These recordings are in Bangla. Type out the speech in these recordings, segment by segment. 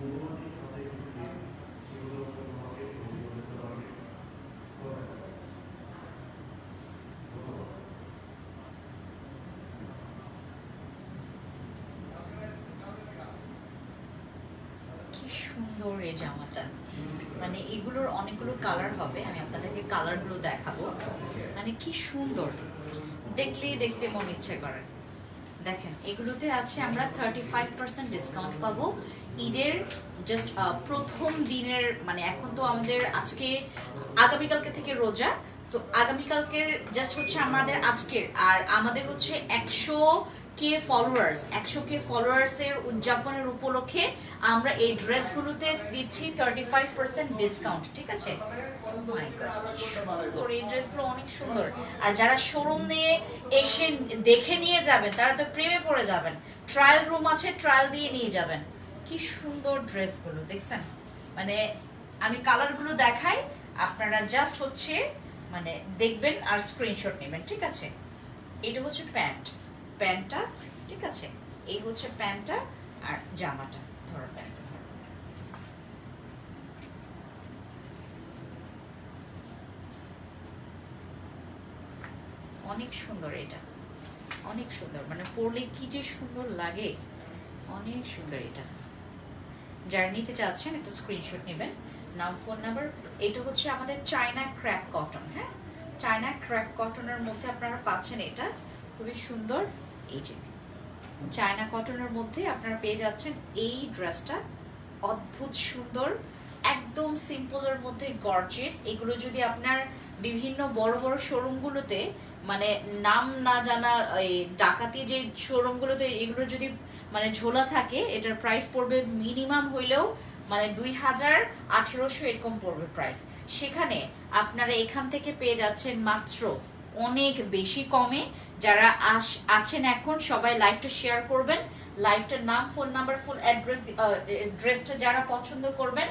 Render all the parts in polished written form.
কি সুন্দর এই জামাটা, মানে এগুলোর অনেকগুলো কালার হবে, আমি আপনাদেরকে কালারগুলো দেখাবো। মানে কি সুন্দর, দেখলেই দেখতে মন ইচ্ছে করে। দেখেন এগুলোতে আছে আমরা 35% ডিসকাউন্ট পাবো ঈদের জাস্ট প্রথম দিনের, মানে এখন তো আমাদের আজকে আগামীকালকে থেকে রোজা, সো আগামীকালকের জাস্ট হচ্ছে আমাদের আজকের, আর আমাদের হচ্ছে 100K ফলোয়ার্স, 100K ফলোয়ার্সের উদযাপনের উপলক্ষে আমরা এই ড্রেসগুলোতে দিচ্ছি 35% ডিসকাউন্ট, ঠিক আছে? তোর এই ড্রেসগুলো অনেক সুন্দর, আর যারা শোরুম নিয়ে এসে দেখে নিয়ে যাবেন তারা তো প্রেমে পড়ে যাবেন। ট্রায়াল রুম আছে, ট্রায়াল দিয়ে নিয়ে যাবেন। কি সুন্দর ড্রেসগুলো দেখছেন, মানে আমি কালারগুলো দেখাই, আপনারা জাস্ট হচ্ছে মানে দেখবেন আর স্ক্রিনশট নেবেন, ঠিক আছে? এটা হচ্ছে প্যান্টটা, ঠিক আছে? এই হচ্ছে প্যান্টটা আর জামাটা। ধরো প্যান্টটা ধরো, অনেক সুন্দর, এটা অনেক সুন্দর, মানে পরলে কি যে সুন্দর লাগে, অনেক সুন্দর। এটা যারা নিতে চাচ্ছেন একটা স্ক্রিনশট নেবেন, নাম ফোন নাম্বার। এটা হচ্ছে আমাদের চায়না ক্র্যাপ কটন, হ্যাঁ চায়না ক্র্যাপ কটনের মধ্যে আপনারা পাচ্ছেন, এটা খুবই সুন্দর। এই যে চায়না কটনের মধ্যে আপনারা পেয়ে যাচ্ছেন এই ড্রেসটা, অদ্ভুত সুন্দর, একদম সিম্পলের মধ্যে গর্জিয়াস। এগুলো যদি আপনার বিভিন্ন বড় বড় শোরুমগুলোতে, মানে নাম না জানা এই ডাকাতি যে শোরুমগুলোতে এগুলো যদি মানে ঝোলা থাকে, এটার প্রাইস পড়বে মিনিমাম হইলেও মানে 2000-1800 এরকম পড়বে প্রাইস। সেখানে আপনারা এখান থেকে পেয়ে যাচ্ছেন মাত্র অনেক বেশি কমে। যারা আছেন এখন সবাই লাইভটা শেয়ার করবেন, লাইভটার নাম ফোন নাম্বার ফুল অ্যাড্রেস, ড্রেসটা যারা পছন্দ করবেন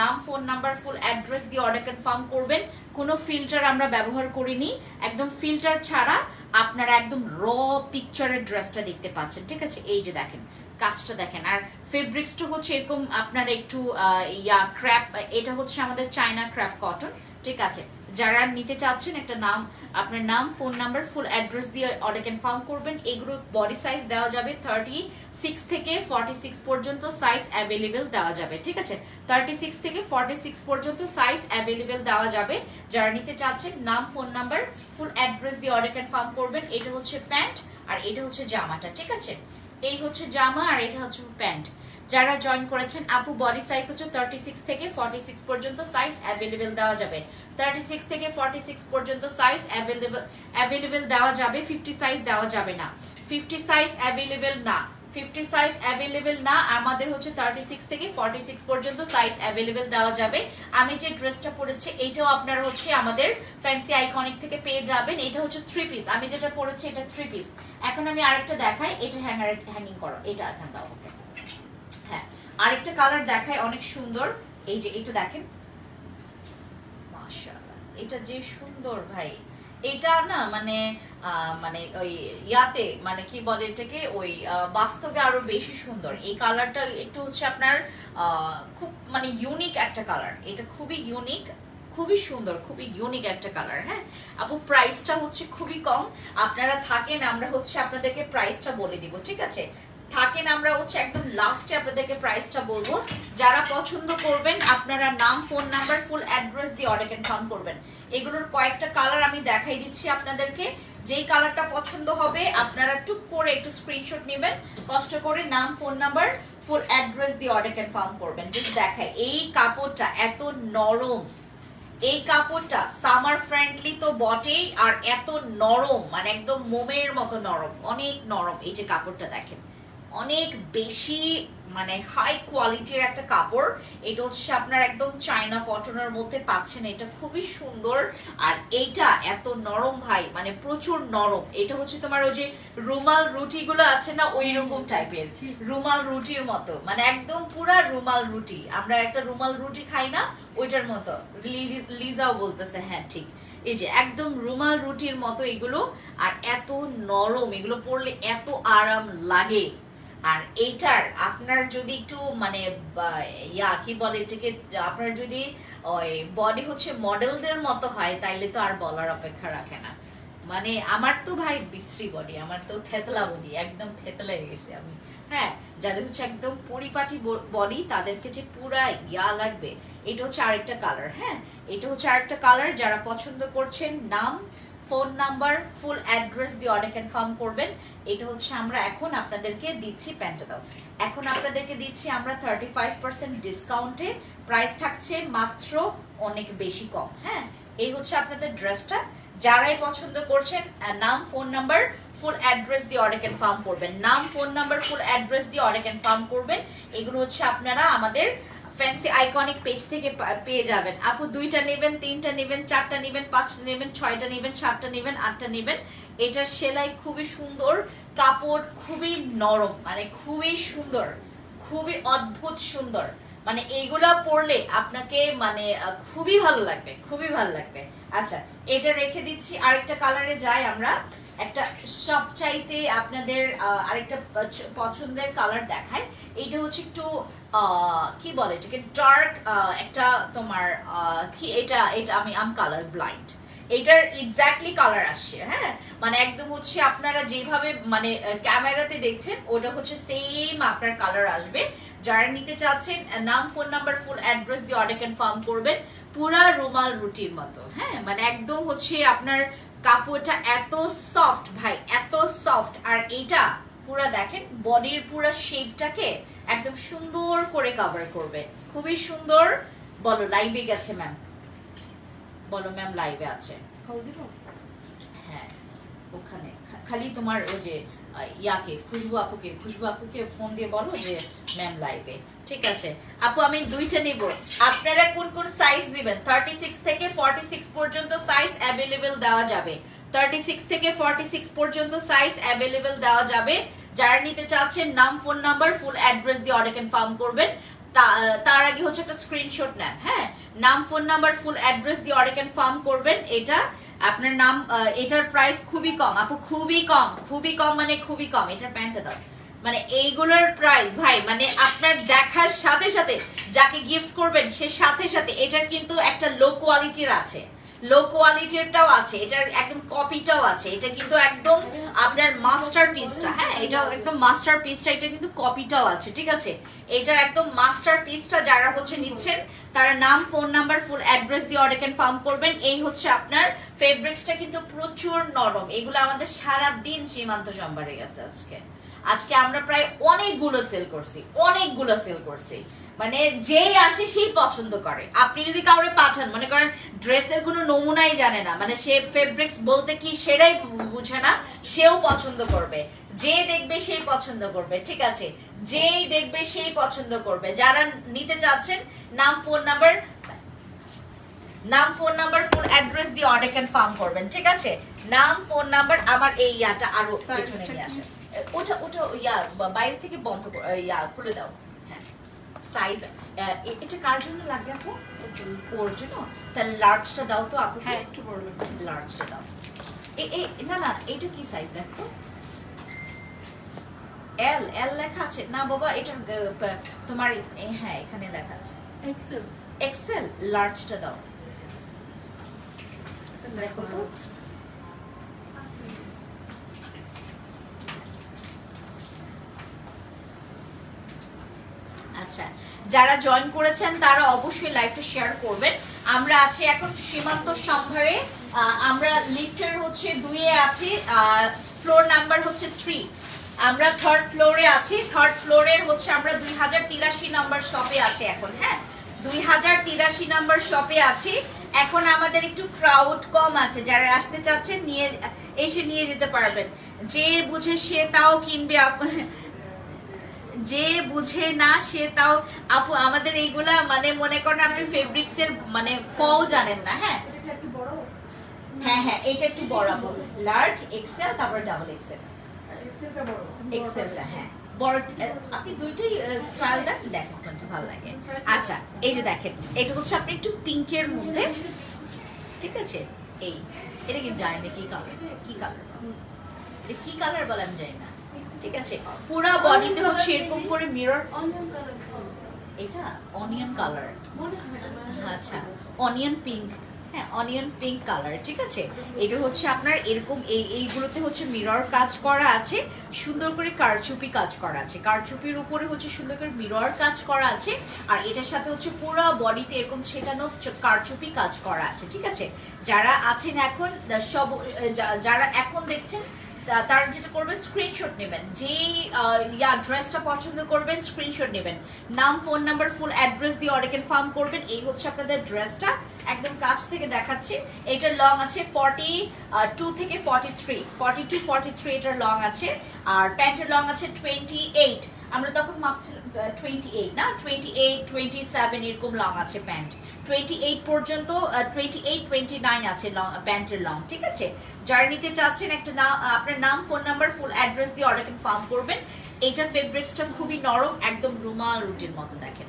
নাম ফোন নাম্বার ফুল অ্যাড্রেস দিয়ে অর্ডার কনফার্ম করবেন। কোনো ফিল্টার আমরা ব্যবহার করিনি, একদম ফিল্টার ছাড়া আপনারা একদম র পিকচারের ড্রেসটা দেখতে পাচ্ছেন, ঠিক আছে? এই যে দেখেন কাজটা দেখেন, আর ফেব্রিক্সটা হচ্ছে এরকম আপনার একটু ক্র্যাপ, এটা হচ্ছে আমাদের চায়না ক্র্যাপ কটন, ঠিক আছে? যারা নিতে চাচ্ছেন একটা নাম, আপনার নাম ফোন নাম্বার ফুল অ্যাড্রেস দিয়ে অর্ডার কনফার্ম করবেন। এগুলো বডি সাইজ দেওয়া যাবে 36 থেকে 46 পর্যন্ত সাইজ অ্যাভেলেবেল দেওয়া যাবে, ঠিক আছে? 36 থেকে 46 পর্যন্ত সাইজ অ্যাভেলেবেল দেওয়া যাবে। যারা নিতে চাচ্ছেন নাম ফোন নাম্বার ফুল অ্যাড্রেস দিয়ে অর্ডার কনফার্ম করবেন। এটা হচ্ছে প্যান্ট আর এটা হচ্ছে জামাটা, ঠিক আছে? এই হচ্ছে জামা আর এটা হচ্ছে প্যান্ট। যারা জয়েন করেছেন আপু, বডি সাইজ হচ্ছে 36 থেকে 46 পর্যন্ত সাইজ অ্যাভেলেবেল দেওয়া যাবে। 36 থেকে 46 পর্যন্ত সাইজ অ্যাভেলেবেল দেওয়া যাবে, 50 সাইজ দেওয়া যাবে না, 50 সাইজ অ্যাভেলেবেল না, 50 সাইজ অ্যাভেলেবেল না। আমাদের হচ্ছে 36 থেকে 46 পর্যন্ত সাইজ অ্যাভেলেবেল দেওয়া যাবে। আমি যে ড্রেসটা পরেছি এটাও আপনারা হচ্ছে আমাদের ফ্যান্সি আইকনিক থেকে পেয়ে যাবেন। এটা হচ্ছে 3 পিস, আমি যেটা পরেছি এটা 3 পিস। এখন আমি আরেকটা দেখাই, এটা হ্যাঙ্গিং করো, এটা এখানে দাও। হ্যাঁ আরেকটা কালার দেখায় অনেক সুন্দর, এই যে এটা দেখেন, মাশাআল্লাহ এটা যে সুন্দর ভাই, এটা না মানে মানে ওই ইয়াতে মানে কি বলে এটাকে, ওই বাস্তবে আরো বেশি সুন্দর। এই কালারটা একটু হচ্ছে আপনার খুব মানে ইউনিক একটা কালার, এটা খুবই ইউনিক, খুবই সুন্দর, খুবই ইউনিক একটা কালার। হ্যাঁ আপু প্রাইসটা হচ্ছে খুবই কম, আপনারা থাকেন আমরা হচ্ছে আপনাদেরকে প্রাইসটা বলে দিব, ঠিক আছে? থাকেন আমরা হচ্ছে একদম লাস্টে আপনাদেরকে প্রাইসটা বলবো। যারা পছন্দ করবেন আপনারা নাম ফোন নাম্বার ফুল অ্যাড্রেস দিয়ে অর্ডার কনফার্ম করবেন। এগুলোর কয়েকটা কালার আমি দেখাই দিচ্ছি আপনাদেরকে, যেই কালারটা পছন্দ হবে আপনারা টুক করে একটু স্ক্রিনশট নেবেন, কষ্ট করে নাম ফোন নাম্বার ফুল অ্যাড্রেস দিয়ে অর্ডার কনফার্ম করবেন। যদি দেখায় এই কাপড়টা এত নরম, এই কাপড়টা সামার ফ্রেন্ডলি তো বটেই, আর এত নরম মানে একদম মোমের মতো নরম, অনেক নরম। এই যে কাপড়টা দেখেন অনেক বেশি মানে হাই কোয়ালিটির একটা কাপড়। এটা হচ্ছে আপনার একদম চায়না কটনের মধ্যে পাচ্ছেন, এটা খুবই সুন্দর। আর এইটা এত নরম ভাই, মানে প্রচুর নরম। এটা হচ্ছে তোমার ওই যে রুমাল রুটি গুলো আছে না, ওই রকম টাইপের রুমাল রুটির মতো, মানে একদম পুরা রুমাল রুটি, আমরা একটা রুমাল রুটি খাই না ওইটার মতো। লিজাও বলতেছে হ্যাঁ ঠিক, এই যে একদম রুমাল রুটির মতো এগুলো, আর এত নরম, এগুলো পরলে এত আরাম লাগে। আর এইটার আপনার যদি একটু মানে কি বলে এটাকে, আপনার যদি ওই বডি হচ্ছে মডেলদের মতো হয় তাইলে তো আর বলার অপেক্ষা রাখে না। মানে আমার তো ভাই বিশ্রী বডি, আমার তো থেতলা বডি, একদম থেতলা হয়ে গেছে আমি। হ্যাঁ, যাদের হচ্ছে একদম পরিপাটি বডি তাদেরকে যে পুরা লাগবে। এটা হচ্ছে আরেকটা কালার। হ্যাঁ, এটা হচ্ছে আরেকটা কালার। যারা পছন্দ করছেন নাম, ফোন নাম্বার, ফুল অ্যাড্রেস দিয়ে অর্ডার কনফার্ম করবেন। এটা হচ্ছে আমরা এখন আপনাদেরকে দিচ্ছি, প্যান্টটা দাও, এখন আপনাদেরকে দিচ্ছি আমরা 35% ডিসকাউন্টে। প্রাইস থাকছে মাত্র অনেক বেশি কম। হ্যাঁ, এই হচ্ছে আপনাদের ড্রেসটা। যারাই পছন্দ করছেন নাম, ফোন নাম্বার, ফুল অ্যাড্রেস দিয়ে অর্ডার কনফার্ম করবেন। নাম, ফোন নাম্বার, ফুল অ্যাড্রেস দিয়ে অর্ডার কনফার্ম করবেন। এগুলো হচ্ছে আপনারা আমাদের ফ্যান্সি আইকনিক পেজ থেকে পেয়ে যাবেন। আপু 2টা নেবেন, 3টা নেবেন, 4টা নেবেন, 5টা নেবেন, 6টা নেবেন, 7টা নেবেন, 8টা নেবেন। এটার সেলাই খুবই সুন্দর, কাপড় খুবই নরম, মানে খুবই সুন্দর, খুবই অদ্ভুত সুন্দর। মানে এইগুলা পরলে আপনাকে মানে খুবই ভালো লাগবে, খুবই ভালো লাগবে। আচ্ছা, এটা রেখে দিচ্ছি। আরেকটা কালারে যাই আমরা। একটা সবচাইতে আপনাদের আরেকটা পছন্দের কালার দেখায়। এইটা হচ্ছে একটু কি বলে এটাকে, ডার্ক একটা তোমার কি এটা, এটা আমি কালার ব্লাইন্ড, এটার এক্স্যাক্টলি কালার আসছে। হ্যাঁ, মানে একদম হচ্ছে আপনারা যেভাবে মানে ক্যামেরাতে দেখছেন ওটা হচ্ছে সেম আপনার কালার আসবে। যারা নিতে চাচ্ছেন নাম, ফোন নাম্বার, ফুল অ্যাড্রেস দিয়ে অর্ডার কনফার্ম করবেন। পুরা রুমাল রুটির মতো। হ্যাঁ, মানে একদম হচ্ছে আপনার কাপড়টা এত সফট ভাই, এত সফট। আর এইটা পুরা দেখেন বডির পুরা শেপটাকে একদম সুন্দর করে কভার করবে, খুবই সুন্দর। বলো লাইভে গেছে ম্যাম, বলো ম্যাম লাইভে আছে। হ্যাঁ, ওখানে খালি তোমার ওই যে খুশবু আপুকে ফোন দিয়ে বলো যে ম্যাম লাইভে। ঠিক আছে আপু, আমি 2টা নিব। আপনারা কোন কোন সাইজ নেবেন? 36 থেকে 46 পর্যন্ত সাইজ অ্যাভেলেবেল দেওয়া যাবে। 36 থেকে 46 পর্যন্ত সাইজ অ্যাভেলেবেল দেওয়া যাবে। যারা নিতে চাচ্ছেন নাম, ফোন নাম্বার, ফুল অ্যাড্রেস দিয়ে অর্ডার কনফার্ম করবেন। তার আগে হচ্ছে একটা স্ক্রিনশট নেন। হ্যাঁ, নাম, ফোন নাম্বার, ফুল অ্যাড্রেস দিয়ে অর্ডার কনফার্ম করবেন। এটা আপনার নাম, এটার প্রাইস খুবই কম আপু, খুবই কম, খুবই কম, মানে খুবই কম। এটার প্যান্টটা দাও। মানে এইগুলোর প্রাইস ভাই, মানে আপনার দেখার সাথে সাথে যাকে গিফট করবেন সে সাথে সাথে এটার কিন্তু একটা লো কোয়ালিটির আছে, লো কোয়ালিটিরটাও আছে, এটার একদম কপিটাও আছে। এটা কিন্তু একদম আপনার মাস্টারপিসটা। হ্যাঁ, এটা একদম মাস্টারপিসটা, এটা কিন্তু কপিটাও আছে। ঠিক আছে, এটার একদম মাস্টারপিসটা যারা হচ্ছে নিচ্ছেন তারা নাম, ফোন নাম্বার, ফুল অ্যাড্রেস দিয়ে অর্ডার কনফার্ম করবেন। এই হচ্ছে আপনার ফেব্রিক্সটা কিন্তু প্রচুর নরম। এগুলো আমাদের সারা দিন সীমান্ত সম্ভারে গেছে। আজকে আমরা প্রায় অনেকগুলো সেল করছি। মানে যেই আসে সেই পছন্দ করে। আপনি যদি কাউরে পাঠান, মনে করেন ড্রেসের কোনো নমুনাই জানে না, মানে সে ফেব্রিক্স বলতে কি সেটাই বুঝে না, সেও পছন্দ করবে। যে দেখবে সেই পছন্দ করবে। ঠিক আছে, যেই দেখবে সেই পছন্দ করবে। যারা নিতে চাচ্ছেন নাম, ফোন নাম্বার, ফুল অ্যাড্রেস দিয়ে অর্ডার কনফার্ম করবেন। ঠিক আছে, নাম, ফোন নাম্বার। আমার এই ইয়াটা আরো পেছনে নিয়ে আসে, ওটা বাইরে থেকে বন্ধ খুলে দাও। হ্যাঁ, সাইজ এটা কার জন্য লাগবে আপু? ওর জন্য। তাহলে লার্জটা দাও তো আপু। হ্যাঁ, একটু বড় লাগবে। লার্জটা দাও। না এটা কি সাইজ দেখো? এল লেখা আছে না বাবা? এটা তোমার হ্যাঁ এখানে লেখা আছে এক্সেল। লার্জটা দাও দেখো তো। আচ্ছা, যারা জয়েন করেছেন তারা অবশ্যই লাইভটা শেয়ার করবেন। আমরা আছি এখন সীমান্ত সম্ভারে। আমরা লিফটের হচ্ছে 2-এ আছি, ফ্লোর নাম্বার হচ্ছে 3। আমরা 3rd ফ্লোরে আছি। 3rd ফ্লোরের হচ্ছে আমরা 2083 নাম্বার শপে আছি এখন। হ্যাঁ, 2083 নাম্বার শপে আছি এখন। আমাদের একটু ক্রাউড কম আছে, যারা আসতে চাচ্ছেন নিয়ে যেতে পারবেন। যে বুঝে সে তাও কিনবে, যে বুঝে না সে তাও। আপু আমাদের এইগুলা মানে মনে করেন আপনি ফেব্রিক্সের মানে ফল জানেন না। হ্যাঁ হ্যাঁ, এটা একটু বড় আপু, লার্জ, এক্সেল, তারপর ডাবল এক্সেল। এক্সেলটা হ্যাঁ বড়। আপনি দুইটাই ট্রায়াল দেন, দেখেন কোনটা ভালো লাগে। আচ্ছা, এই যে দেখেন, এটা হচ্ছে আপনি একটু পিঙ্কের মধ্যে। ঠিক আছে, এটা কিন্তু জানি না কি কালার, কি কালার বলে আমি জানি না। ঠিক আছে, পুরো বডিতে হচ্ছে এরকম করে মিরর। এটা অনিয়ন কালার, আচ্ছা অনিয়ন পিঙ্ক, হ্যাঁ অনিয়ন পিঙ্ক কালার, ঠিক আছে। এটা হচ্ছে আপনার এরকম এইগুলোতে হচ্ছে মিরর কাজ করা আছে, সুন্দর করে কারচুপি কাজ করা আছে, কারচুপির উপরে হচ্ছে সুন্দর করে মিরর কাজ করা আছে, আর এটার সাথে হচ্ছে পুরো বডিতে এরকম ছেটানো কারচুপি কাজ করা আছে, ঠিক আছে। যারা আছেন এখন সব, যারা এখন দেখছেন তারা যেটা করবেন স্ক্রিনশট নেবেন, যেই ড্রেসটা পছন্দ করবেন স্ক্রিনশট নেবেন, নাম ফোন নাম্বার ফুল অ্যাড্রেস দিয়ে অর্ডার কনফার্ম করবেন। এই হচ্ছে আপনাদের ড্রেসটা, একদম কাছ থেকে দেখাচ্ছি। এটার লং আছে 42 থেকে 42 এটার লং আছে, আর প্যান্টের লং আছে 28। আমরা তখন মাপছিলাম 28 না, 28 27 এরকম লং আছে প্যান্ট, 28 পর্যন্ত 28 29 আছে প্যান্টের লং, ঠিক আছে। যারা নিতে চাচ্ছেন একটা আপনার নাম ফোন নাম্বার ফুল অ্যাড্রেস দিয়ে অর্ডার কনফার্ম করবেন। এইটার ফেব্রিক্সটা খুবই নরম, একদম রুমাল রুটির মতো, দেখেন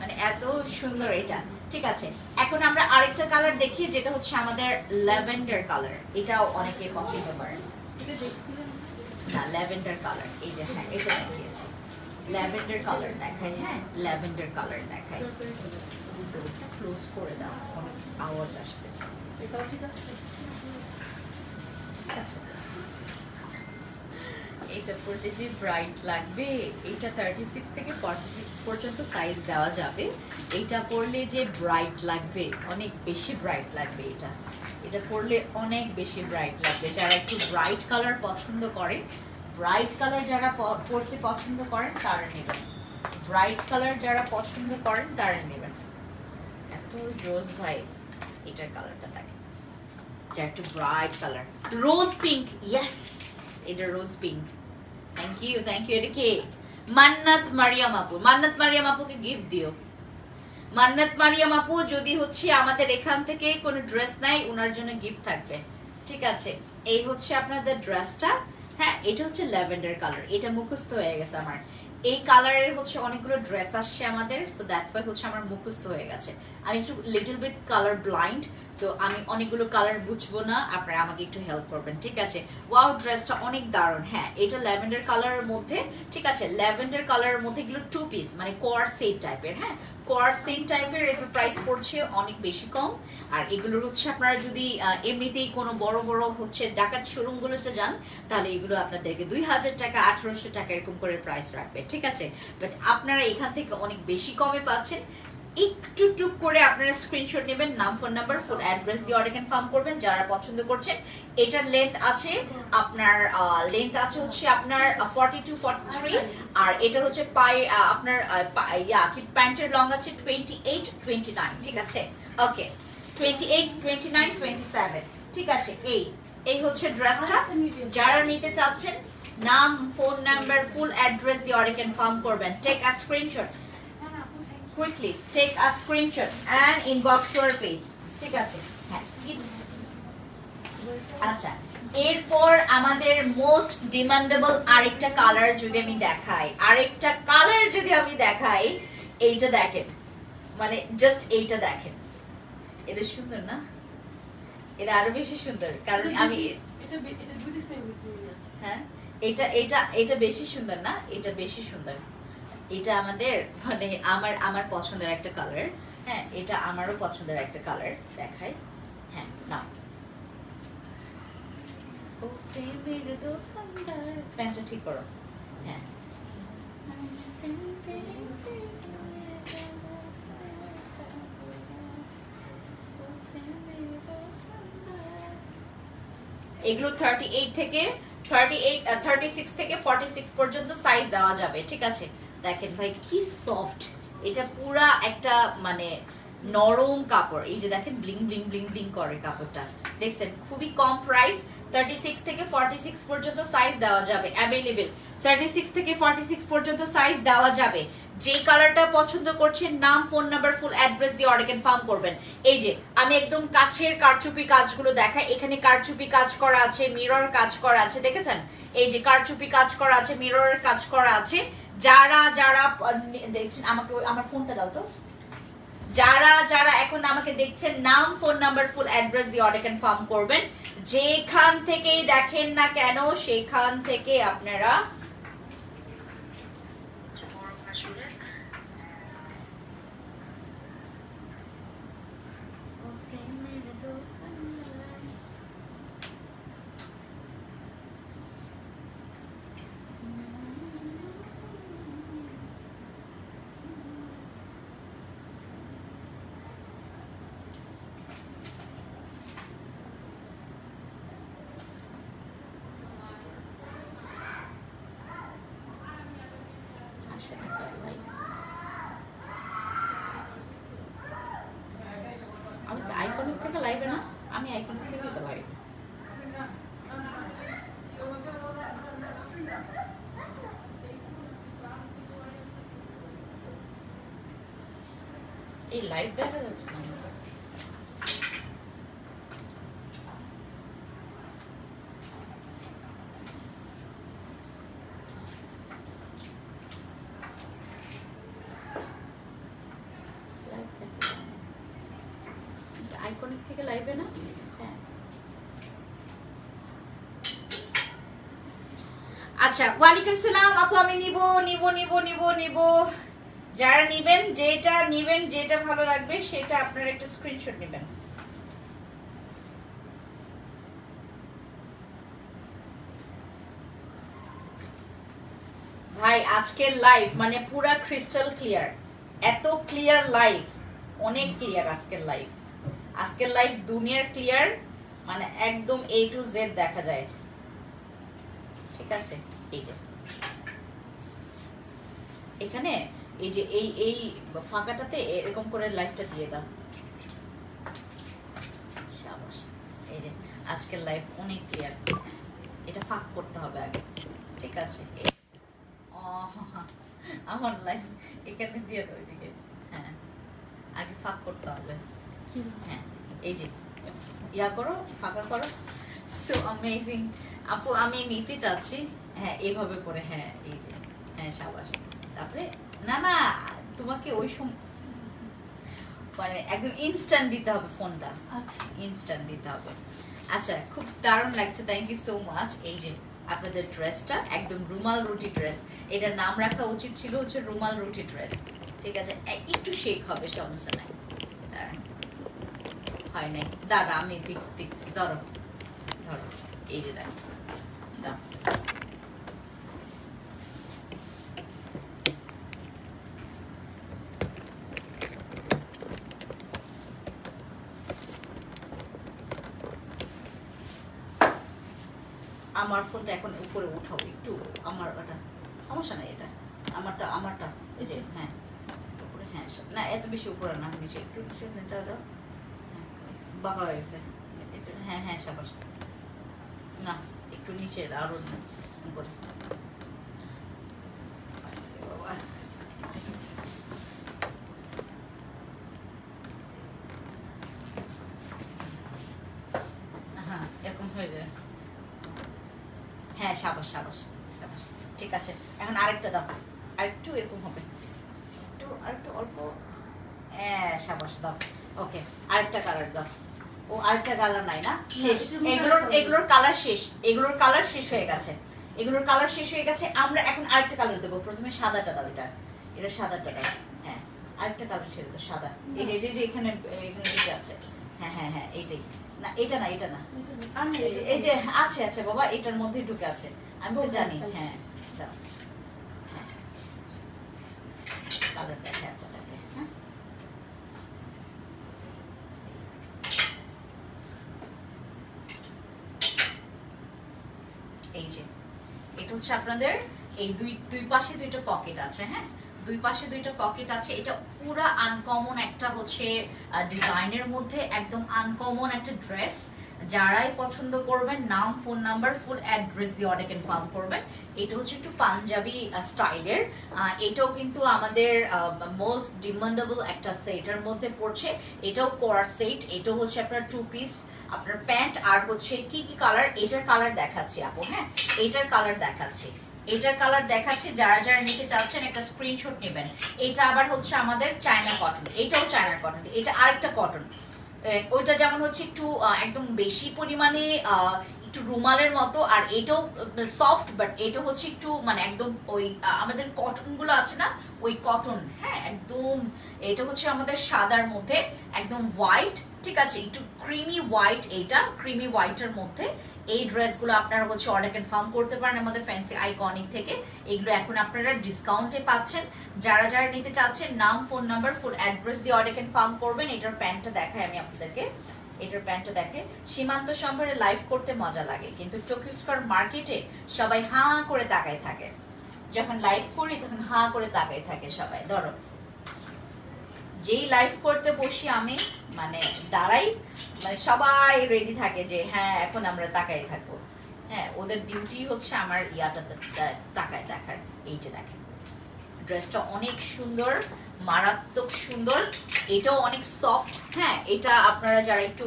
মানে এত সুন্দর এটা, ঠিক আছে। এখন আমরা আরেকটা কালার দেখি, যেটা হচ্ছে আমাদের ল্যাভেন্ডার কালার, এটাও অনেকে পছন্দ করেন না, ল্যাভেন্ডার কালার। এই যে হ্যাঁ এটা দেখিয়েছি, ল্যাভেন্ডার কালার দেখাই, হ্যাঁ ল্যাভেন্ডার কালার দেখাই। ডোরটা ক্লোজ করে দাও, অনেক আওয়াজ আসতেছে, ঠিক আছে। এটা পরলে যে ব্রাইট লাগবে, এটা 36 থেকে 46 পর্যন্ত সাইজ দেওয়া যাবে। এটা পরলে যে ব্রাইট লাগবে, অনেক বেশি ব্রাইট লাগবে, এটা পরলে অনেক বেশি ব্রাইট লাগবে। যারা একটু ব্রাইট কালার পছন্দ করেন, ব্রাইট কালার যারা পরতে পছন্দ করেন তারা নেবেন, ব্রাইট কালার যারা পছন্দ করেন তারা নেবেন। এত জোস ভাই, এটার কালারটা দেখেন, যা একটু ব্রাইট কালার, রোজ পিঙ্ক, ইয়েস এটা রোজ পিঙ্ক। থ্যাংক ইউ এটা কে? মান্নাত মারিয়াম আপু, মান্নাত মারিয়াম আপুকে গিফট দিও। মান্নাত মারিয়াম আপু যদি হচ্ছে আমাদের এখান থেকে কোনো ড্রেস নাই, ওনার জন্য গিফট থাকবে, ঠিক আছে। এই হচ্ছে আপনাদের ড্রেসটা, হ্যাঁ এটা হচ্ছে ল্যাভেন্ডার কালার, এটা মুখস্থ হয়ে গেছে আমার। এই কালারের হচ্ছে অনেকগুলো ড্রেস আসছে আমাদের, সো দ্যাটস ওয়াই হচ্ছে আমার মুখস্থ হয়ে গেছে। আমি একটু little bit colour blind, so আমি অনেকগুলো কালার বুঝবো না, আপনারা আমাকে একটু হেল্প করবেন, ঠিক আছে। ওয়াও ড্রেসটা অনেক দারুণ, হ্যাঁ এটা ল্যাভেন্ডার কালারের মধ্যে, ঠিক আছে। ল্যাভেন্ডার কালারের মধ্যে এগুলো 2 পিস, মানে কোয়ার সেট টাইপের, হ্যাঁ কোয়ার সেট টাইপের। এটার প্রাইস পড়ছে অনেক বেশি কম, আর এগুলোর হচ্ছে আপনারা যদি এমনিতেই কোনো বড় বড় হচ্ছে ডাকাত শোরুমগুলোতে যান, তাহলে এগুলো আপনাদেরকে 2000 টাকা 1800 টাকা এরকম করে প্রাইস রাখবে, ঠিক আছে। বাট আপনারা এখান থেকে অনেক বেশি কমে পাচ্ছেন। একটু টুক করে আপনারা স্ক্রিনশট নেবেন, নাম ফোন নাম্বার ফুল অ্যাড্রেস দিয়ে অর্ডার কনফার্ম করবেন যারা পছন্দ করছেন। এটার লেন্থ আছে আপনার হচ্ছে আপনার 42 43, আর এটার হচ্ছে পায়ে আপনার কি প্যান্টের লং আছে 28 29, ঠিক আছে। ওকে 28 29 27, ঠিক আছে। এই হচ্ছে ড্রেসটা, যারা নিতে চাচ্ছেন নাম ফোন নাম্বার ফুল অ্যাড্রেস দিয়ে অর্ডার কনফার্ম করবেন। Take a screenshot, quickly take a screenshot and inbox to our page, ঠিক আছে। হ্যাঁ আচ্ছা, এরপর আমাদের মোস্ট ডিমান্ডেবল আরেকটা কালার যদি আমি দেখাই, এইটা দেখেন, মানে জাস্ট এইটা দেখেন, এটা সুন্দর না? এটা আরো বেশি সুন্দর, কারণ আমি হ্যাঁ এটা বেশি সুন্দর না, এটা বেশি সুন্দর। এটা আমাদের মানে আমার পছন্দের একটা কালার, হ্যাঁ এটা আমারও পছন্দের একটা কালার, দেখাই, হ্যাঁ নাও। ও প্রেমের দোকানদার, প্যান্টটা ঠিক করো, হ্যাঁ এগুলো 36 থেকে 46 পর্যন্ত সাইজ দেওয়া যাবে, ঠিক আছে। দেখেন ভাই কি সফট, এটা পুরা একটা মানে নরম কাপড়, এই যে দেখেন ব্লিং ব্লিং ব্লিং ব্লিং করে কাপড়টা, দেখছেন খুবই কম প্রাইস। 36 থেকে 46 পর্যন্ত সাইজ দেওয়া যাবে, অ্যাভেলেবেল 36 থেকে 46 পর্যন্ত সাইজ দেওয়া যাবে। যে কালারটা পছন্দ করছেন নাম ফোন নাম্বার ফুল অ্যাড্রেস দিয়ে অর্ডার কনফার্ম করবেন। এই যে আমি একদম কাছের কারচুপি কাজগুলো দেখাই, এখানে কারচুপি কাজ করা আছে, মিরর কাজ করা আছে, দেখেছেন এই যে কারচুপি কাজ করা আছে, মিররের কাজ করা আছে। যারা দেখছেন আমাকে আমার ফোনটা দাও তো, যারা এখন আমাকে দেখছেন নাম ফোন নাম্বার ফুল অ্যাড্রেস দিয়ে অর্ডার কনফার্ম করবেন। যেখান থেকেই দেখেন না কেন সেখান থেকে আপনারা আমি আইকনিক থেকে লাইভে না, আমি আইকনিক থেকে তো লাইভ। এই লাইভ দেখা যাচ্ছে না। আইকনিক থেকে লাইভে না। হ্যাঁ আচ্ছা, ওয়ালাইকুম আসসালাম আপু, আমি নিব নিব নিব নিব নিব। যারা নিবেন, যেটা নিবেন, যেটা ভালো লাগবে সেটা আপনারা একটা স্ক্রিনশট নেবেন। ভাই আজকের লাইভ মানে পুরা ক্রিস্টাল ক্লিয়ার, এত ক্লিয়ার লাইভ, অনেক ক্লিয়ার আজকের লাইভ। আজকের লাইভ দুনিয়ার ক্লিয়ার, মানে একদম A to Z দেখা যায়। ঠিক আছে, এই যে এখানে এই যে এই ফাঁকাটাতে এরকম করে লাইভটা দিয়ে দাও। শাবাশ, এই যে আজকের লাইভ অনেক ক্লিয়ার। এটা ফাঁক করতে হবে আগে। ঠিক আছে, আমার লাইভ এখানে দিয়ে দাও এদিকে। হ্যাঁ, আগে ফাঁক করতে হবে। হ্যাঁ, এই যে ইয়া করো, ফাঁকা করো। সো অ্যামেজিং আপু, আমি নিতে চাচ্ছি। হ্যাঁ, এভাবে করে। হ্যাঁ, এই যে, হ্যাঁ শাবাশ। তারপরে না না, তোমাকে ওই মানে একদম ইনস্ট্যান্ট দিতে হবে ফোনটা। আচ্ছা, ইনস্ট্যান্ট দিতে হবে। আচ্ছা, খুব দারুণ লাগছে, থ্যাংক ইউ সো মাচ। এই যে আপনাদের ড্রেসটা একদম রুমাল রুটি ড্রেস, এটার নাম রাখা উচিত ছিল হচ্ছে রুমাল রুটি ড্রেস। ঠিক আছে, একটু শেক হবে, সমস্যা নাই। হয় নাই, দাঁড়া আমি দেখছি। ধরো ধরো, এই যে দেখো, দাও। আমার ফোনটা এখন উপরে উঠাও একটু, আমার ওটা সমস্যা নাই, এটা আমারটা এই যে। হ্যাঁ উপরে, হ্যাঁ না এত বেশি উপরে না, নিচে একটু নিচে। হ্যাঁ, বাঁকা হয়ে গেছে একটু। হ্যাঁ হ্যাঁ শাবাশ, না একটু নিচে আরো উপরে। হ্যাঁ এরকম হয়ে যায়। হ্যাঁ শাবাশ শাবাশ শাবাশ, ঠিক আছে। এখন আরেকটা দাও, আরেকটু এরকম হবে, একটু আরেকটু অল্প। হ্যাঁ শাবাশ, দাও। ওকে, আরেকটা কালার দাও। ও আরেকটা কালার নাই না, শেষ। এগুলোর কালার শেষ, এগুলোর কালার শেষ হয়ে গেছে, এগুলোর কালার শেষ হয়ে গেছে। আমরা এখন আরেকটা কালার দেবো। প্রথমে সাদাটা দাও, এটা সাদাটা দাও। হ্যাঁ, আরেকটা কালার ছেড়ে দাও, সাদা। এই যে যে এখানে এখানে আছে। হ্যাঁ হ্যাঁ হ্যাঁ, এইটাই না, এটা না, এটা না, এই যে আছে আছে বাবা, এটার মধ্যে ঢুকে আছে, আমি তো জানি। হ্যাঁ দাও। হ্যাঁ, কালারটা হ্যাঁ কথাকে। হ্যাঁ, এই যে এটা হচ্ছে আপনাদের এই দুই পাশে দুইটা পকেট আছে। হ্যাঁ, দুই পাশে দুইটা পকেট আছে। এটা পুরা আনকমন একটা হচ্ছে ডিজাইনের মধ্যে একদম আনকমন একটা ড্রেস। যারাই পছন্দ করবেন, নাম, ফোন নাম্বার, ফুল অ্যাড্রেস দিয়ে অর্ডার কনফার্ম করবেন। এটা হচ্ছে একটু পাঞ্জাবি স্টাইলের। এটাও কিন্তু আমাদের মোস্ট ডিমান্ডেবল একটা সেটের মধ্যে পড়ছে। এটাও কোয়ার সেট। এটাও হচ্ছে আপনার 2 পিস, আপনার প্যান্ট। আর হচ্ছে কি কি কালার, এটার কালার দেখাচ্ছি আপু। হ্যাঁ, এটার কালার দেখাচ্ছি, এটার কালার দেখাচ্ছি। যারা যারা নিতে চাচ্ছেন একটা স্ক্রিনশট নেবেন। এটা আবার হচ্ছে আমাদের চায়না কটন, এটাও চায়না কটন। এটা আরেকটা কটন, ওইটা যেমন হচ্ছে একটু একদম বেশি পরিমাণে একটু রুমালের মতো, আর এটাও সফট, বাট এটা হচ্ছে একটু মানে একদম ওই আমাদের কটন গুলো আছে না, ওই কটন, হ্যাঁ একদম। এটা হচ্ছে আমাদের সাদার মধ্যে একদম হোয়াইট, ঠিক আছে, একটু ক্রিমি হোয়াইট, এইটা ক্রিমি হোয়াইটের মধ্যে। এই ড্রেসগুলো আপনারা হচ্ছে অর্ডার কনফার্ম করতে পারেন আমাদের ফ্যান্সি আইকনিক থেকে। এগুলো এখন আপনারা ডিসকাউন্টে পাচ্ছেন। যারা যারা নিতে চাচ্ছেন নাম, ফোন নাম্বার, ফুল অ্যাড্রেস দিয়ে অর্ডার কনফার্ম করবেন। এটার প্যান্টটা দেখাই আমি আপনাদেরকে, এটার প্যান্টটা দেখে। সীমান্ত সম্ভারে লাইভ করতে মজা লাগে, কিন্তু টোকিও স্কয়ার মার্কেটে সবাই হাঁ করে তাকায় থাকে। যখন লাইভ করি তখন হাঁ করে তাকায় থাকে সবাই। ধরো যেই লাইভ করতে বসি আমি মানে দাঁড়াই, মানে সবাই রেডি থাকে যে হ্যাঁ এখন আমরা তাকাই থাকবো। হ্যাঁ, ওদের ডিউটি হচ্ছে আমার ইয়াটা তাকায় দেখার। এই যে দেখেন ড্রেসটা অনেক সুন্দর, মারাত্মক সুন্দর, এটাও অনেক সফট। হ্যাঁ, এটা আপনারা যারা একটু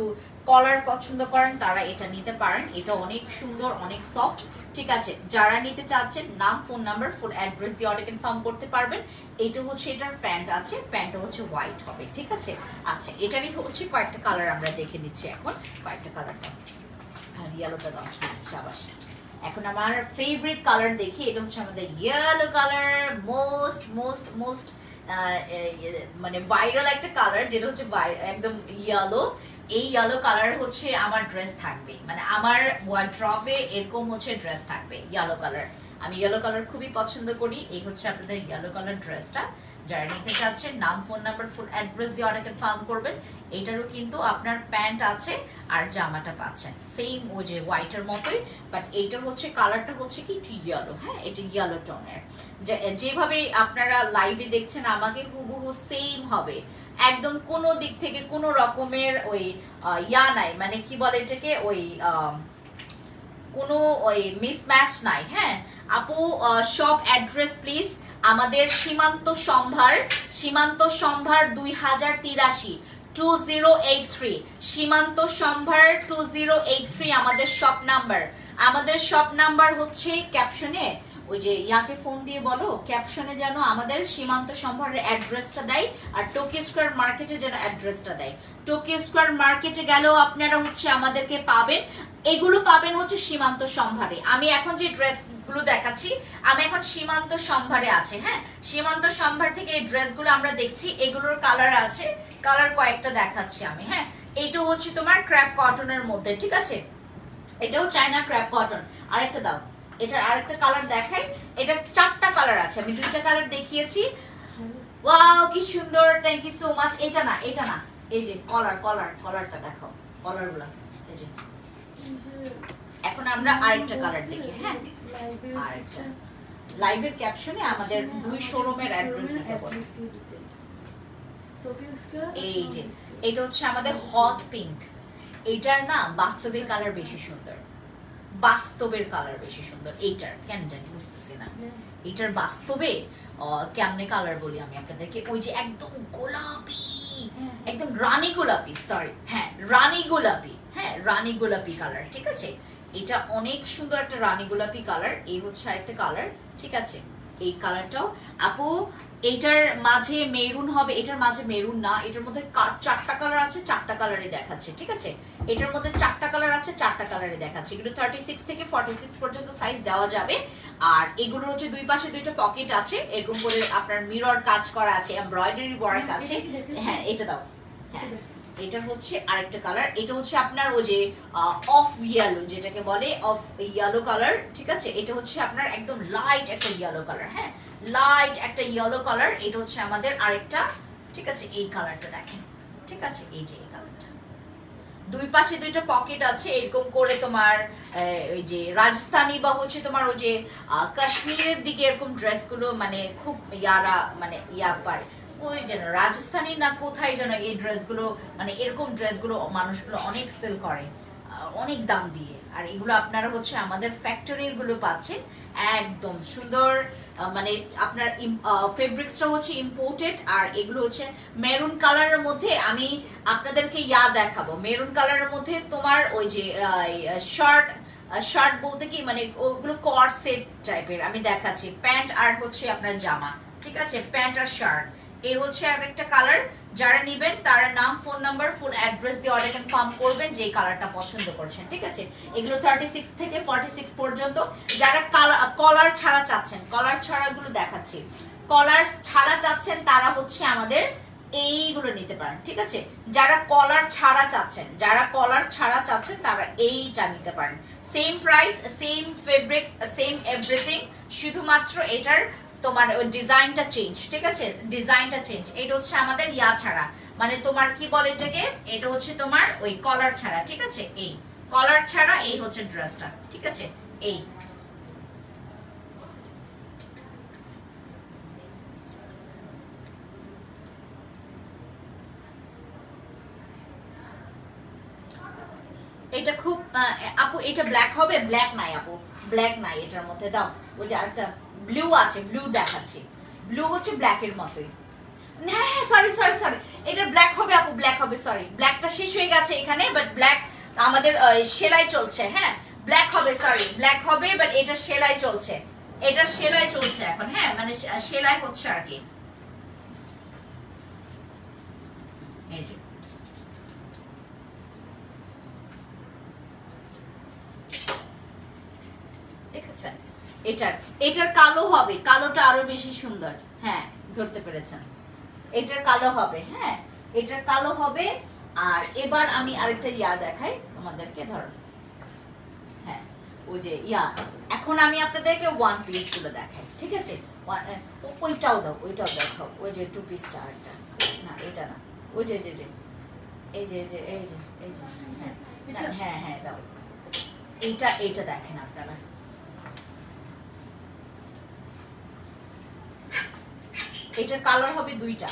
কলার পছন্দ করেন তারা এটা নিতে পারেন। এটা অনেক সুন্দর, অনেক সফট, ঠিক আছে। যারা নিতে চাচ্ছেন নাম, ফোন নাম্বার, ফুল অ্যাড্রেস দিয়ে অর্ডার কনফার্ম করতে পারবেন। এটা হচ্ছে এটার প্যান্ট আছে, প্যান্টটা হচ্ছে হোয়াইট হবে, ঠিক আছে। আচ্ছা, এটারই হচ্ছে কয়েকটা কালার আমরা দেখে নিচ্ছি এখন। কয়েকটা কালার দাও, আর ইয়েলোটা দাও, শাবাশ। এখন আমার ফেভারিট কালার দেখি, এটা হচ্ছে আমাদের yellow colour, most most most মানে ভাইরাল একটা কালার, যেটা হচ্ছে একদম ইয়েলো। এই ইয়েলো কালার হচ্ছে আমার ড্রেস থাকবে, মানে আমার ওয়ার্ড্রপে এরকম হচ্ছে ড্রেস থাকবে ইয়েলো কালার। আমি ইয়েলো কালার খুবই পছন্দ করি। এই হচ্ছে আপনাদের ইয়েলো কালার ড্রেসটা। যারা নিতে চাচ্ছেন নাম, ফোন নাম্বার, ফুল অ্যাড্রেস দিয়ে অর্ডার কনফার্ম করবেন। এটারও কিন্তু আপনার প্যান্ট আছে আর জামাটা পাচ্ছেন সেম ওই যে হোয়াইটের মতোই, বাট এইটার হচ্ছে কালারটা হচ্ছে কি একটু ইয়েলো। হ্যাঁ, এটা ইয়েলো টোনের। যেভাবে আপনারা লাইভে দেখছেন আমাকে হুবহু সেম হবে একদম, কোনো দিক থেকে কোনো রকমের ওই ইয়া নাই, মানে কি বলে এটাকে, ওই কোনো ওই মিসম্যাচ নাই। হ্যাঁ আপু, সব অ্যাড্রেস প্লিজ। আমাদের সীমান্ত সম্ভার, সীমান্ত সম্ভার 2083 2083, সীমান্ত সম্ভার 2083 আমাদের শপ নাম্বার। আমাদের শপ নাম্বার হচ্ছে ক্যাপশনে, ওই যে ইয়াকে ফোন দিয়ে বলো ক্যাপশনে যেন আমাদের সীমান্ত সম্ভারের অ্যাড্রেসটা দেয়, আর টোকিও স্কয়ার মার্কেটে যেন অ্যাড্রেসটা দেয়। টোকিও স্কয়ার মার্কেটে গেলেও আপনারা হচ্ছে আমাদেরকে পাবেন। এগুলো পাবেন হচ্ছে সীমান্ত সম্ভারে। আমি এখন যে ড্রেসগুলো দেখাচ্ছি আমি এখন সীমান্ত সম্ভারে আছে। হ্যাঁ, সীমান্ত সম্ভার থেকে এই ড্রেসগুলো আমরা দেখছি, এগুলোর কালার আছে, কালার কয়েকটা দেখাচ্ছি আমি। হ্যাঁ, এইটাও হচ্ছে তোমার ক্র্যাপ কটনের মধ্যে, ঠিক আছে, এটাও চায়না ক্র্যাপ কটন। আরেকটা দাও, এটার আরেকটা কালার দেখাই। এটার 4টা কালার আছে, আমি 2টা কালার দেখিয়েছি। ওয়াও কি সুন্দর, থ্যাংক ইউ সো মাচ। এটা না, এটা না, এই যে কলারটা দেখো, কলারগুলো এই যে। এখন আমরা আরেকটা কালার দেখি। হ্যাঁ, আরেকটা লাইভের ক্যাপশনে আমাদের 2 শোরুমের অ্যাড্রেস দিতে বলে। এই যে এটা হচ্ছে আমাদের হট পিঙ্ক। এটার না বাস্তবের কালার বেশি সুন্দর, বাস্তবের কালার বেশি সুন্দর। এইটার কেন জানি বুঝতেছি না, এটার বাস্তবে কেমনে কালার বলি আমি আপনাদেরকে, ওই যে একদম গোলাপি, একদম রানী গোলাপি, সরি হ্যাঁ রানী গোলাপি, হ্যাঁ রানী গোলাপি কালার, ঠিক আছে। এটা অনেক সুন্দর একটা রানী গোলাপি কালার। এই হচ্ছে আরেকটা কালার, ঠিক আছে। এই কালারটাও আপু এটার মাঝে মেরুন হবে, এটার মাঝে মেরুন না, এটার মধ্যে 4টা কালার আছে, 4টা কালারই দেখাচ্ছে, ঠিক আছে। এটার মধ্যে 4টা কালার আছে, 4টা কালারই দেখাচ্ছে। এগুলো 36 থেকে 46 পর্যন্ত সাইজ দেওয়া যাবে। আর এগুলো হচ্ছে দুই পাশে 2টা পকেট আছে, এরকম করে আপনার মিরর কাজ করা আছে, এমব্রয়ডারি ওয়ার্ক আছে। হ্যাঁ, এটা দাও। হ্যাঁ, এটা হচ্ছে আরেকটা কালার। এটা হচ্ছে আপনার ওই যে অফ ইয়েলো যেটাকে বলে, অফ ইয়েলো কালার, ঠিক আছে। এটা হচ্ছে আপনার একদম লাইট একটা ইয়েলো কালার। হ্যাঁ, লাইট একটা ইয়েলো কালার। এটা হচ্ছে আমাদের আরেকটা, ঠিক আছে। এই কালারটা দেখেন, ঠিক আছে, এই যে এই কালারটা, দুই পাশে 2টা পকেট আছে, এরকম করে তোমার ওই যে রাজস্থানী বা হচ্ছে তোমার ওই যে কাশ্মীরের দিকে এরকম ড্রেসগুলো মানে খুব ইয়ারা মানে ইয়া পারে, ওই যেন রাজস্থানী না কোথায় যেন এই ড্রেসগুলো, মানে এরকম ড্রেসগুলো মানুষগুলো অনেক সেল করে অনেক দাম দিয়ে। আর এগুলো আপনারা হচ্ছে আমাদের ফ্যাক্টরির গুলো পাচ্ছেন একদম সুন্দর, মানে আপনার ফেব্রিক্সটা হচ্ছে ইম্পোর্টেড। আর এগুলো হচ্ছে মেরুন কালারের মধ্যে, আমি আপনাদেরকে ইয়া দেখাবো। মেরুন কালারের মধ্যে তোমার ওই যে শার্ট বলতে কি মানে ওগুলো কর্ড সেট টাইপের আমি দেখাচ্ছি, প্যান্ট আর হচ্ছে আপনার জামা, ঠিক আছে, প্যান্ট আর শার্ট। এই হচ্ছে আরেকটা কালার। যারা নেবেন তারা নাম, ফোন নাম্বার, ফুল অ্যাড্রেস দিয়ে অর্ডার কনফার্ম করবেন যেই কালারটা পছন্দ করছেন, ঠিক আছে? এগুলো 36 থেকে 46 পর্যন্ত। যারা কলার ছাড়া চাচ্ছেন, কলার ছাড়াগুলো দেখাচ্ছি, কলার ছাড়া চাচ্ছেন তারা হচ্ছে আমাদের এইগুলো নিতে পারেন, ঠিক আছে? যারা কলার ছাড়া চাচ্ছেন, যারা কলার ছাড়া চাচ্ছেন তারা এইটা নিতে পারেন। Same price, same fabrics, same everything, শুধুমাত্র এটার তোমার ওই ডিজাইনটা চেঞ্জ, ঠিক আছে? ডিজাইনটা চেঞ্জ। এটা হচ্ছে আমাদের ইয়া ছাড়া, মানে তোমার কি বলে এটাকে, এটা হচ্ছে তোমার ওই কলার ছাড়া, ঠিক আছে? এই কলার ছাড়া এই হচ্ছে ড্রেসটা, ঠিক আছে? এই এটা খুব আপু এটা ব্ল্যাক হবে? ব্ল্যাক নাই আপু, ব্ল্যাক নাই এটার মধ্যে। দাও ওই যে আরেকটা ব্লু আছে, ব্লু দেখাচ্ছি। ব্লু হচ্ছে ব্ল্যাকের মতোই। হ্যাঁ হ্যাঁ, সরি সরি সরি, এটা ব্ল্যাক হবে আপু, ব্ল্যাক হবে। সরি, ব্ল্যাকটা শেষ হয়ে গেছে এখানে, বাট ব্ল্যাক আমাদের সেলাই চলছে। হ্যাঁ, ব্ল্যাক হবে, সরি ব্ল্যাক হবে, বাট এটা সেলাই চলছে, এটার সেলাই চলছে এখন। হ্যাঁ, মানে সেলাই হচ্ছে আর কি। এই যে দেখেছেন, এটার এটার কালো হবে, কালোটা আরো বেশি সুন্দর। হ্যাঁ, ধরতে পেরেছেন, এটার কালো হবে। হ্যাঁ, এটার কালো হবে। আর এবার আমি আরেকটা ইয়া দেখাই তোমাদেরকে, ধরো। হ্যাঁ, ওই যে ইয়া, এখন আমি আপনাদেরকে ওয়ান পিস গুলো দেখাই, ঠিক আছে? ওইটাও দাও, ওইটাও দেখাও, ওই যে টু পিসটা। আরেকটা না, এটা না, ওই যে যে এই যে এই যে এই যে এই যে, হ্যাঁ হ্যাঁ হ্যাঁ দাও। এইটা এইটা দেখেন আপনারা, এটার কালার হবে দুইটা,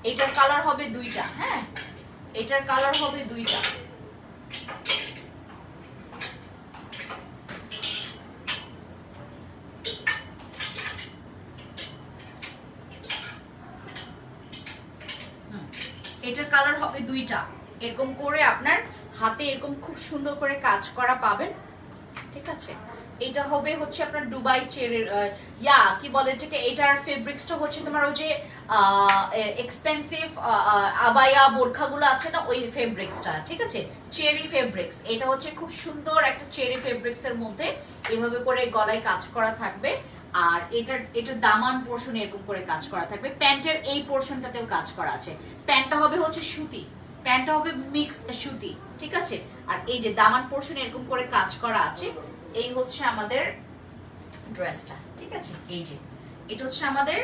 এটার কালার হবে দুইটা। হ্যাঁ, এটার কালার হবে দুইটা। এটার কালার হবে দুইটা। এরকম করে আপনার হাতে এরকম খুব সুন্দর করে কাজ করা পাবেন, ঠিক আছে? এটা হবে হচ্ছে আপনার দুবাই চেরির ইয়া কি বলে এটাকে, এটার ফেব্রিক্সটা হচ্ছে তোমার ওই যে এক্সপেন্সিভ আবায়া বোরখাগুলো আছে না, ওই ফেব্রিক্সটা, ঠিক আছে? Cherry fabrics. এটা হচ্ছে খুব সুন্দর একটা চেরি ফেব্রিক্স এর মধ্যে এভাবে করে গলায় কাজ করা থাকবে। আর এটার দামান পোর্শন এরকম করে কাজ করা থাকবে। প্যান্টের এই পোর্শনটাতেও কাজ করা আছে। প্যান্টটা হবে হচ্ছে সুতি, প্যান্টটা হবে মিক্স সুতি, ঠিক আছে? আর এই যে দামান পোর্শন এরকম করে কাজ করা আছে। এই হচ্ছে আমাদের ড্রেসটা, ঠিক আছে? এই যে এটা হচ্ছে আমাদের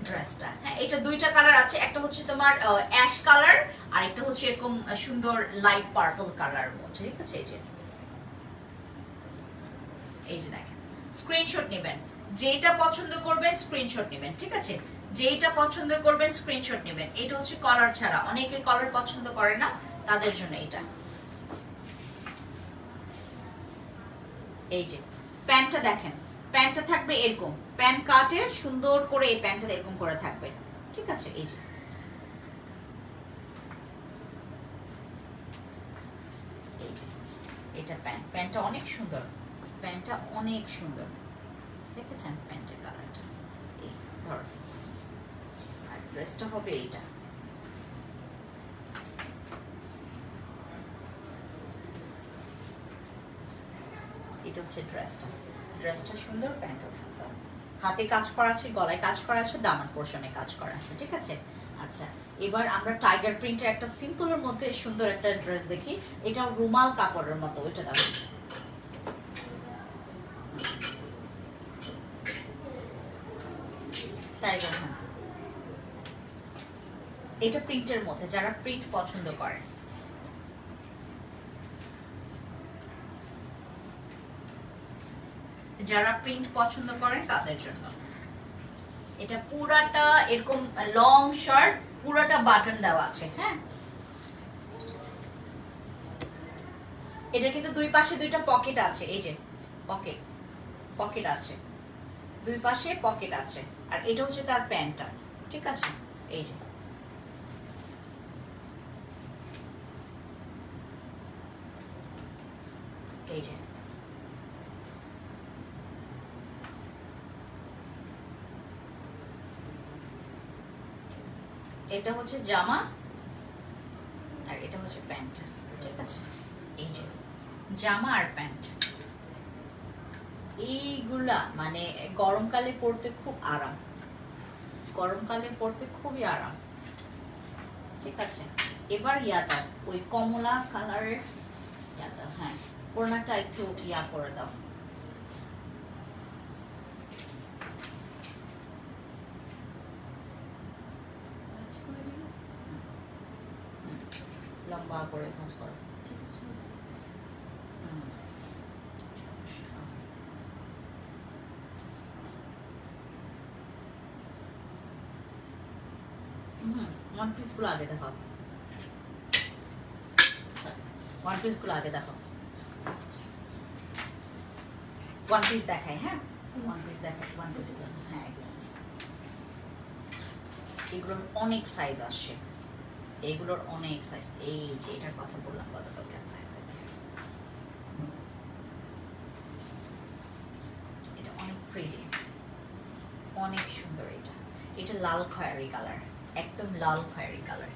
ড্রেসটা। হ্যাঁ, এটা দুইটা কালার আছে, একটা হচ্ছে তোমার অ্যাশ কালার, আর একটা হচ্ছে এরকম সুন্দর লাইট পার্পল কালার মধ্যে, ঠিক আছে? এই যে দেখেন, স্ক্রিনশট নেবেন, যেটা পছন্দ করবেন স্ক্রিনশট নেবেন, ঠিক আছে? যেটা পছন্দ করবেন স্ক্রিনশট নেবেন। এটা হচ্ছে কলার ছাড়া, অনেকে কলার পছন্দ করে না, তাদের জন্য এটা। এই যে প্যান্টটা দেখেন, প্যান্টটা থাকবে এরকম, প্যান্ট কাটের সুন্দর করে এই প্যান্টটা এরকম করে থাকবে, ঠিক আছে? এই যে এই যে এটা প্যান্ট, প্যান্টটা অনেক সুন্দর, প্যান্টটা অনেক সুন্দর, দেখেছেন প্যান্টের কালারটা? এই ধর, আর ড্রেসটা হবে এইটা। এটা হচ্ছে ড্রেসটা, ড্রেসটা সুন্দর, প্যান্টও সুন্দর, হাতে কাজ করা আছে, গলায় কাজ করা আছে, দামান পোর্শনে কাজ করা আছে, ঠিক আছে? আচ্ছা, এবার আমরা টাইগার প্রিন্টের একটা সিম্পলের মধ্যে সুন্দর একটা ড্রেস দেখি। এটা রুমাল কাপড়ের মতো, ওইটা দেখো, টাইগার। হ্যাঁ, এটা প্রিন্টের মধ্যে, যারা প্রিন্ট পছন্দ করেন, যারা প্রিন্ট পছন্দ করেন তাদের জন্য এটা। পুরাটা এরকম লং শার্ট, পুরাটা বাটন দেওয়া আছে। হ্যাঁ, এটা কিন্তু দুই পাশে দুইটা পকেট আছে, এই যে পকেট, পকেট আছে দুই পাশে, পকেট আছে। আর এটা হচ্ছে তার প্যান্টটা, ঠিক আছে? এই যে এই যে এটা হচ্ছে জামা আর এটা হচ্ছে প্যান্ট, ঠিক আছে? এই যে জামা আর প্যান্ট, এইগুলা মানে গরমকালে পরতে খুব আরাম, গরমকালে পরতে খুবই আরাম, ঠিক আছে? এবার ইয়াটা ওই কমলা কালারের ইয়াটা, হ্যাঁ ওড়নাটা একটু ইয়া করে দাও। লম্বা করে ভাঁজ করো, ঠিক আছে? ওয়ান পিসগুলো আগে দেখো, ওয়ান পিসগুলো আগে দেখো, ওয়ান পিস দেখাই, হ্যাঁ ওয়ান পিস দেখাই, ওয়ান পিস, হ্যাঁ এগুলোর অনেক সাইজ আসছে, এগুলোর অনেক সাইজ। এই যে এটার কথা বললাম, কতটা এটা অনেক প্রিটি, অনেক সুন্দর। এটা এটা লাল খয়েরি কালার, একদম লাল খয়েরি কালার,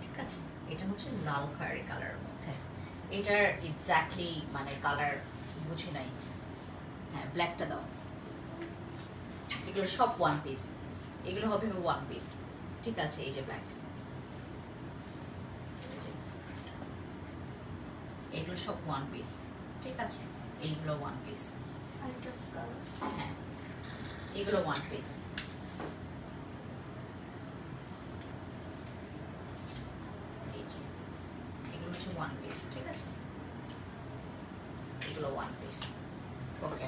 ঠিক আছে? এটা হচ্ছে লাল খয়েরি কালারের মধ্যে, এটার এক্স্যাক্টলি মানে কালার বুঝি নাই। হ্যাঁ ব্ল্যাকটা দাও। এগুলো সব ওয়ান পিস, এগুলো হবে ওয়ান পিস, ঠিক আছে? এই যে ব্ল্যাক, এগুলো সব ওয়ান পিস, ঠিক আছে? এইগুলো ওয়ান পিস, হ্যাঁ এগুলো ওয়ান পিস, এগুলো হচ্ছে ওয়ান পিস, ঠিক আছে? এগুলো ওয়ান পিস। ওকে,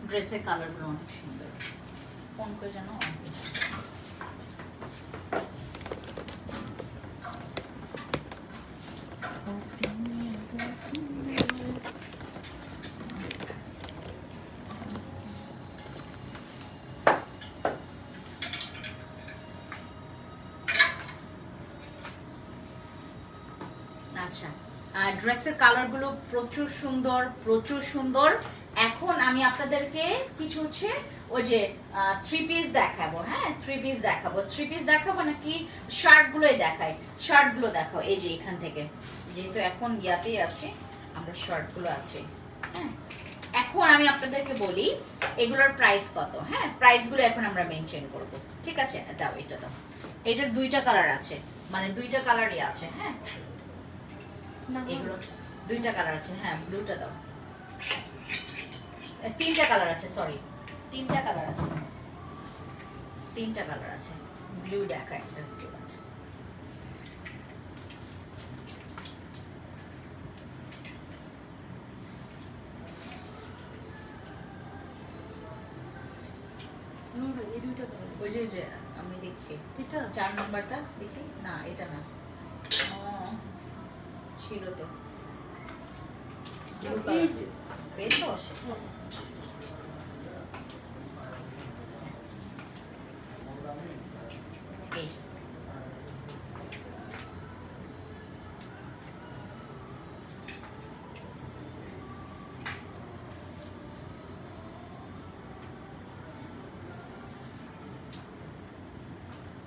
ড্রেসের কালারগুলো অনেক সুন্দর, ফোন করে জানো অনেক আচ্ছা। ড্রেসের কালারগুলো প্রচুর সুন্দর, প্রচুর সুন্দর। এখন আমি আপনাদেরকে কিছু হচ্ছে ওই যে থ্রি পিস দেখাবো, হ্যাঁ থ্রি পিস দেখাবো, থ্রি পিস দেখাবো নাকি শার্টগুলোই দেখাই? শার্টগুলো দেখাও, এই যে এখান থেকে, যেহেতু এখন ইয়াতেই আছে আমরা, শার্টগুলো আছে, হ্যাঁ। এখন আমি আপনাদেরকে বলি এগুলোর প্রাইস কত, হ্যাঁ প্রাইসগুলো এখন আমরা মেনশন করব, ঠিক আছে? দাও এটা দাও, এটার দুইটা কালার আছে, মানে দুইটা কালারই আছে, হ্যাঁ এগুলো দুইটা কালার আছে, হ্যাঁ ব্লুটা দাও, তিনটা কালার আছে, সরি তিনটা কালার আছে, তিনটা কালার আছে, ব্লু দেখা একটা ঠিক আছে। ওই যে আমি দেখছি এটা 4 নাম্বারটা দেখি, না এটা না, ছিল তো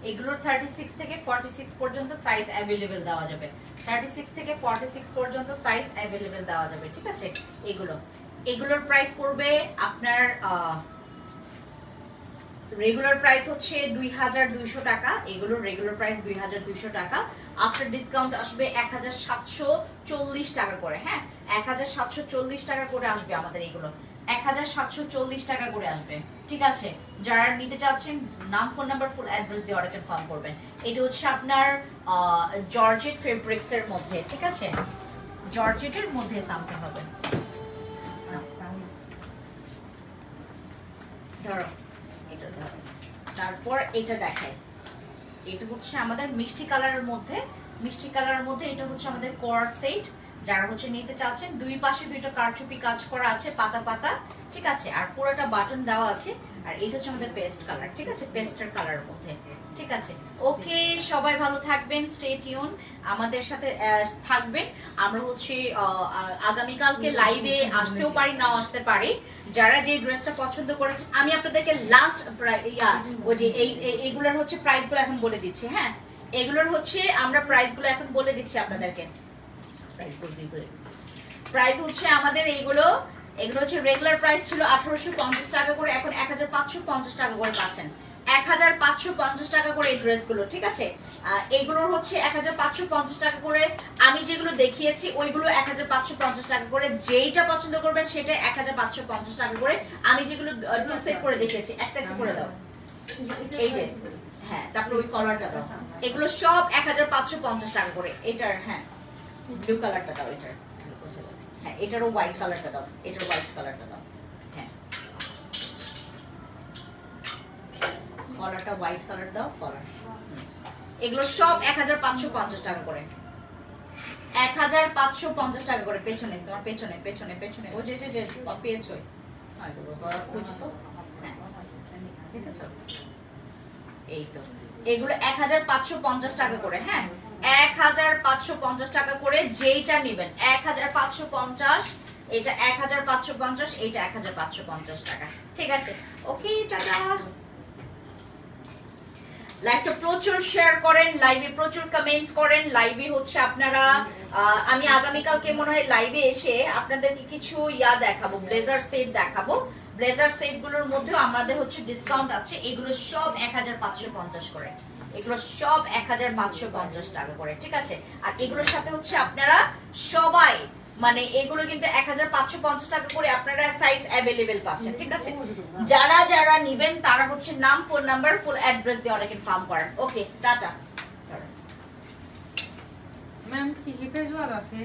এগুলোর 36 থেকে 46 পর্যন্ত সাইজ অ্যাভেলেবেল দেওয়া যাবে, 36 থেকে 46 পর্যন্ত সাইজ অ্যাভেলেবেল দেওয়া যাবে, ঠিক আছে? এগুলোর প্রাইস পড়বে আপনার রেগুলার প্রাইস হচ্ছে 2200 টাকা, এগুলোর রেগুলার প্রাইস 2200 টাকা, আফটার ডিসকাউন্ট আসবে 1740 টাকা করে, হ্যাঁ 1740 টাকা করে আসবে আমাদের এগুলো, 1740 টাকা করে আসবে, ঠিক আছে? যারা নিতে চাচ্ছেন নাম, ফোন নাম্বার, ফুল অ্যাড্রেস দিয়ে অর্ডার কনফার্ম করবেন। এটা হচ্ছে আপনার জর্জেট ফেব্রিক্স এর মধ্যে, ঠিক আছে? জর্জেটের মধ্যে সামথিং হবে, ধরো এটা ধরো, তারপর এটা দেখাই, এটা হচ্ছে আমাদের মিষ্টি কালারের মধ্যে, মিষ্টি কালারের মধ্যে এটা হচ্ছে আমাদের কোয়ার সেট, যারা হচ্ছে নিতে চাচ্ছেন দুই পাশে দুইটা কারচুপি কাজ করা আছে পাতা পাতা, ঠিক আছে? আর পুরোটা বাটন দেওয়া আছে, আর এটা হচ্ছে আমাদের পেস্ট কালার, ঠিক আছে, পেস্টের কালারের মধ্যে, ঠিক আছে। ওকে, সবাই ভালো থাকবেন, স্টে টিউন, আমাদের সাথে থাকবেন। আমরা হচ্ছে আগামীকালকে লাইভে আসতেও পারি, নাও আসতে পারি। যারা যে ড্রেসটা পছন্দ করেছে, আমি আপনাদেরকে লাস্ট ওই যে এইগুলোর হচ্ছে প্রাইসগুলো এখন বলে দিচ্ছি। হ্যাঁ, এগুলোর হচ্ছে আমরা প্রাইসগুলো এখন বলে দিচ্ছি আপনাদেরকে। প্রাইস হচ্ছে আমাদের এগুলো হচ্ছে রেগুলার প্রাইস ছিল 1850 টাকা করে, এখন 1550 টাকা করে পাচ্ছেন। 1550 টাকা করে এই ড্রেসগুলো, ঠিক আছে। এইগুলোর হচ্ছে 1550 টাকা করে। আমি যেগুলো দেখিয়েছি ওইগুলো 1550 টাকা করে। যেইটা পছন্দ করবেন সেটা 1550 টাকা করে। আমি যেগুলো টু সেট করে দেখিয়েছি, একটা একটা করে দাও, এই যে, হ্যাঁ, তারপরে ওই কলারটা দাও, এগুলো সব 1550 টাকা করে। এটার, হ্যাঁ, ব্লু কালারটা দাও, এটার, হ্যাঁ, এটারও হোয়াইট কালারটা দাও, এটার হোয়াইট কালারটা দাও, হ্যাঁ, কলারটা হোয়াইট কালার দাও, কলার। এগুলো সব 1550 টাকা করে, 1550 টাকা করে। পেছনে তোমার, পেছনে পেছনে পেছনে ও যে যে যে পেয়েছো, খুঁজতো, হ্যাঁ, দেখেছো, এই তো। এগুলো 1550 টাকা করে, হ্যাঁ, 1550 টাকা করে। যেইটা নেবেন 1550, এটা 1550, এইটা 1550 টাকা, ঠিক আছে। ওকে, টাটা। লাইভটা প্রচুর শেয়ার করেন, লাইভে প্রচুর কমেন্টস করেন। লাইভে হচ্ছে আপনারা, আমি আগামীকালকে মনে হয় লাইভে এসে আপনাদেরকে কিছু দেখাবো, ব্লেজার সেট দেখাবো। ব্লেজার সেট গুলোর মধ্যেও আমাদের হচ্ছে ডিসকাউন্ট আছে। এগুলো সব 1550 করে, এগুলো সব 1550 টাকা করে, ঠিক আছে। আর এগুলোর সাথে হচ্ছে আপনারা সবাই, মানে এগুলো কিন্তু 1550 টাকা করে আপনারা সাইজ অ্যাভেলেবেল পাচ্ছেন, ঠিক আছে। যারা যারা নেবেন তারা হচ্ছে নাম, ফোন নাম্বার, ফুল অ্যাড্রেস দিয়ে অনেক ইনফর্ম করেন। ওকে, টাটা। ম্যাম কি হিপে জোয়ার আছে?